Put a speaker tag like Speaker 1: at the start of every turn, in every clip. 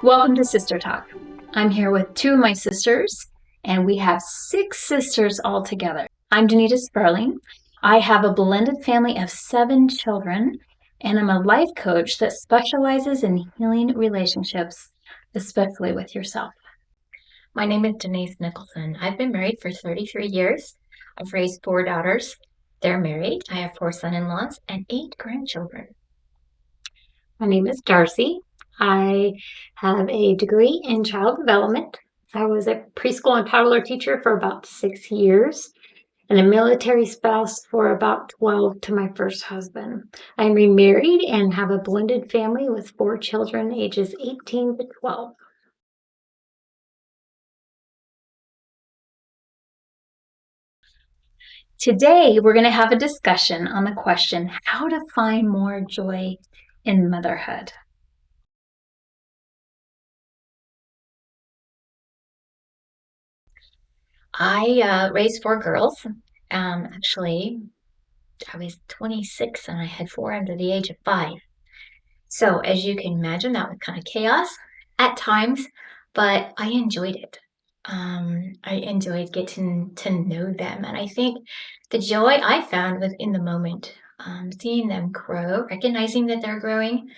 Speaker 1: Welcome to Sister Talk. I'm here with two of my sisters, and we have 6 sisters all together. I'm Danita Sperling. I have a blended family of 7 children, and I'm a life coach that specializes in healing relationships, especially with yourself.
Speaker 2: My name is Denise Nicholson. I've been married for 33 years. I've raised 4 daughters. They're married. I have 4 son-in-laws and 8 grandchildren.
Speaker 3: My name is Darcy. I have a degree in child development. I was a preschool and toddler teacher for about 6 years and a military spouse for about 12 to my first husband. I'm remarried and have a blended family with 4 children ages 18 to 12.
Speaker 1: Today, we're going to have a discussion on the question, how to find more joy in motherhood.
Speaker 2: I raised 4 girls. Actually, I was 26 and I had 4 under the age of 5. So as you can imagine, that was kind of chaos at times, but I enjoyed it. I enjoyed getting to know them. And I think the joy I found was in the moment, seeing them grow, recognizing that they're growing.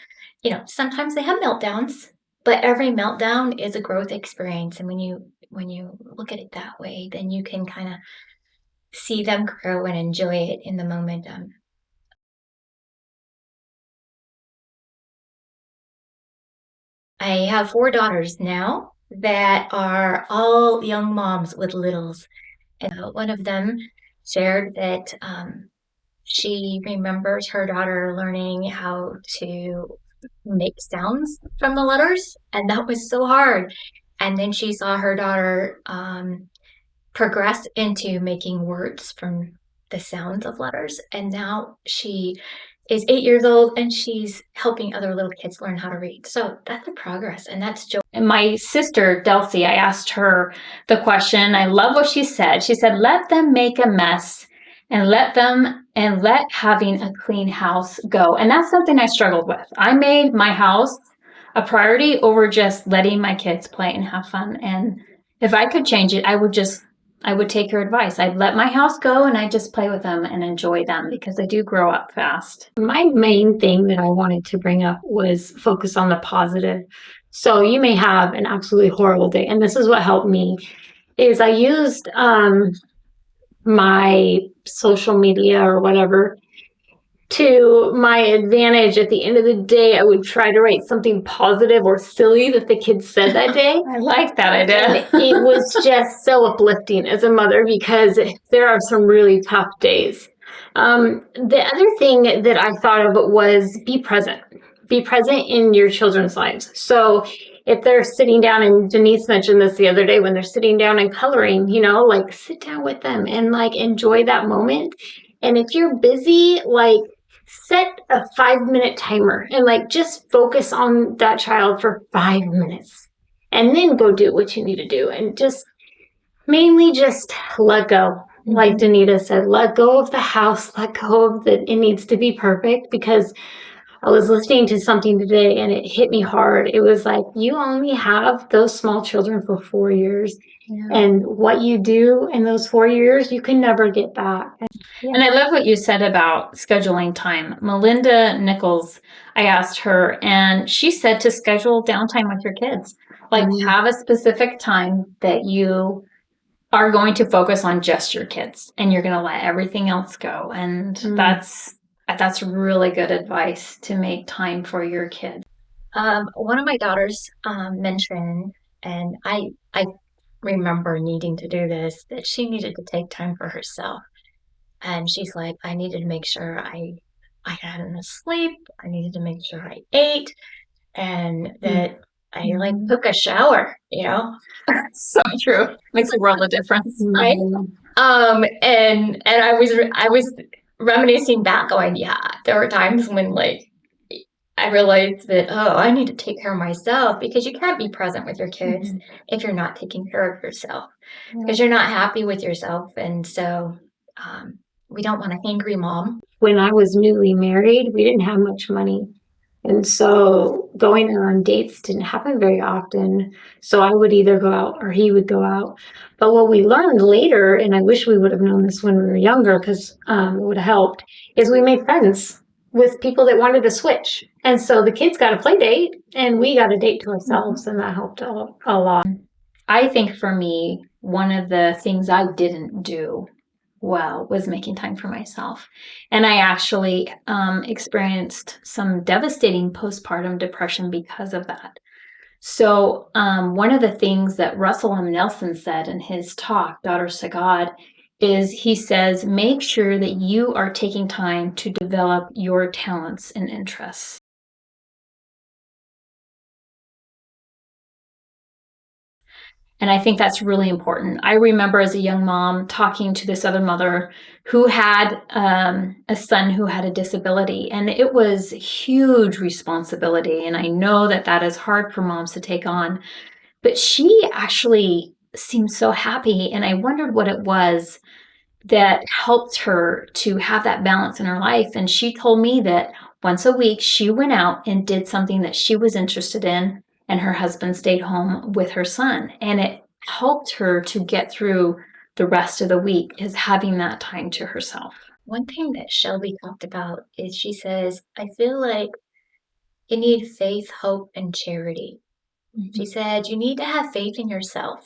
Speaker 2: Sometimes they have meltdowns, but every meltdown is a growth experience. And when you look at it that way, then you can kind of see them grow and enjoy it in the moment. I have 4 daughters now that are all young moms with littles. And one of them shared that she remembers her daughter learning how to make sounds from the letters, and that was so hard. And then she saw her daughter progress into making words from the sounds of letters, and now she is 8 years old and she's helping other little kids learn how to read. So that's a progress, and that's joy.
Speaker 1: And my sister, Delcy, I asked her the question. I love what she said. She said, let them make a mess and let having a clean house go. And that's something I struggled with. I made my house a priority over just letting my kids play and have fun. And if I could change it, I would take her advice. I'd let my house go and I'd just play with them and enjoy them because they do grow up fast.
Speaker 3: My main thing that I wanted to bring up was focus on the positive. So you may have an absolutely horrible day, and this is what helped me, is I used my social media or whatever to my advantage. At the end of the day, I would try to write something positive or silly that the kids said that day.
Speaker 1: I like that idea.
Speaker 3: And it was just so uplifting as a mother because there are some really tough days. The other thing that I thought of was be present. Be present in your children's lives. So if they're sitting down, and Denise mentioned this the other day, when they're sitting down and coloring, like sit down with them and like enjoy that moment. And if you're busy, like set a 5-minute timer and like just focus on that child for 5 minutes and then go do what you need to do and just mainly just let go. Like Danita said, let go of the house, let go of that it needs to be perfect, because I was listening to something today and it hit me hard. It was like, you only have those small children for 4 years. Yeah. And what you do in those 4 years, you can never get back.
Speaker 1: Yeah. And I love what you said about scheduling time. Melinda Nichols, I asked her, and she said to schedule downtime with your kids. Like have a specific time that you are going to focus on just your kids and you're going to let everything else go. And that's really good advice, to make time for your kids.
Speaker 2: One of my daughters mentioned, and I remember needing to do this, that she needed to take time for herself. And she's like, I needed to make sure I had enough sleep. I needed to make sure I ate, and that I like took a shower,
Speaker 1: So true. Makes a world of difference.
Speaker 2: Right? And I was reminiscing back, going, yeah, there were times when like I realized that, I need to take care of myself, because you can't be present with your kids if you're not taking care of yourself, because you're not happy with yourself. And so we don't want an angry mom.
Speaker 3: When I was newly married, we didn't have much money. And so going on dates didn't happen very often. So I would either go out or he would go out. But what we learned later, and I wish we would have known this when we were younger because it would have helped, is we made friends with people that wanted to switch. And so the kids got a play date and we got a date to ourselves, and that helped a lot.
Speaker 1: I think for me, one of the things I didn't do well was making time for myself. And I actually experienced some devastating postpartum depression because of that. So, one of the things that Russell M. Nelson said in his talk, Daughters to God, is he says, make sure that you are taking time to develop your talents and interests. And I think that's really important. I remember as a young mom talking to this other mother who had a son who had a disability, and it was huge responsibility. And I know that that is hard for moms to take on, but she actually seemed so happy. And I wondered what it was that helped her to have that balance in her life. And she told me that once a week she went out and did something that she was interested in, and her husband stayed home with her son. And it helped her to get through the rest of the week, is having that time to herself.
Speaker 2: One thing that Shelby talked about is she says, I feel like you need faith, hope, and charity. She said, you need to have faith in yourself.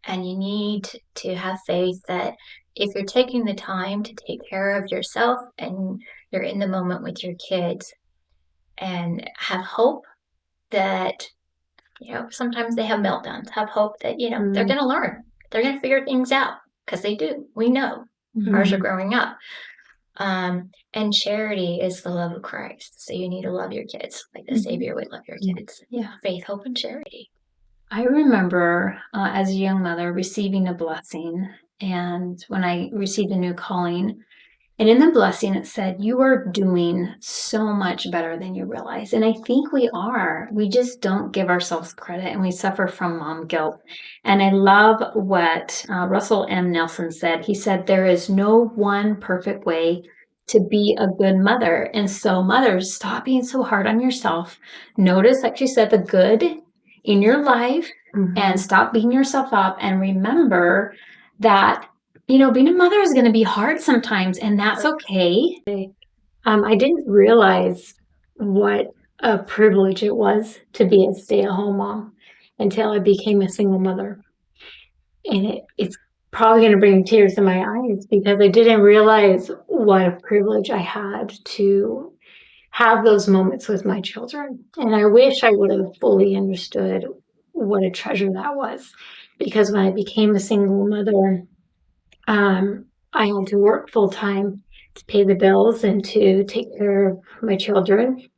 Speaker 2: And you need to have faith that if you're taking the time to take care of yourself and you're in the moment with your kids, and have hope that, sometimes they have meltdowns, have hope that, they're going to learn. They're going to figure things out, because they do. We know. Ours are growing up. And charity is the love of Christ. So you need to love your kids like the Savior would love your kids.
Speaker 1: Yeah.
Speaker 2: Faith, hope, and charity.
Speaker 1: I remember as a young mother receiving a blessing, and when I received a new calling, and in the blessing it said, you are doing so much better than you realize. And I think we are. We just don't give ourselves credit, and we suffer from mom guilt. And I love what Russell M. Nelson said. He said, there is no one perfect way to be a good mother. And so mothers, stop being so hard on yourself. Notice, like you said, the good in your life, and stop beating yourself up, and remember that being a mother is going to be hard sometimes, and that's okay.
Speaker 3: I didn't realize what a privilege it was to be a stay-at-home mom until I became a single mother. And it's probably going to bring tears to my eyes because I didn't realize what a privilege I had to have those moments with my children. And I wish I would have fully understood what a treasure that was. Because when I became a single mother, I had to work full time to pay the bills and to take care of my children.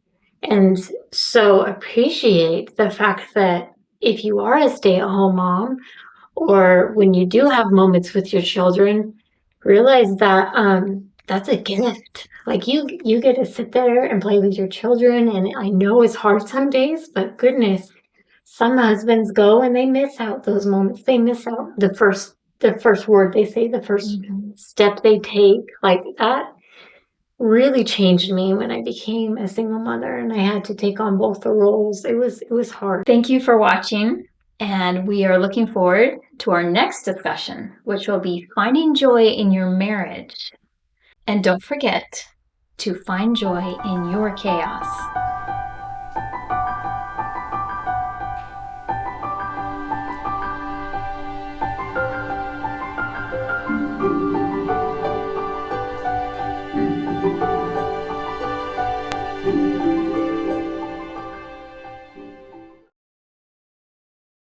Speaker 3: And so appreciate the fact that if you are a stay-at-home mom, or when you do have moments with your children, realize that that's a gift. Like you get to sit there and play with your children, and I know it's hard some days, but goodness, some husbands go and they miss out those moments. They miss out the first word they say, the first step they take. Like that really changed me when I became a single mother and I had to take on both the roles. It was hard.
Speaker 1: Thank you for watching, and we are looking forward to our next discussion, which will be finding joy in your marriage. And don't forget to find joy in your chaos.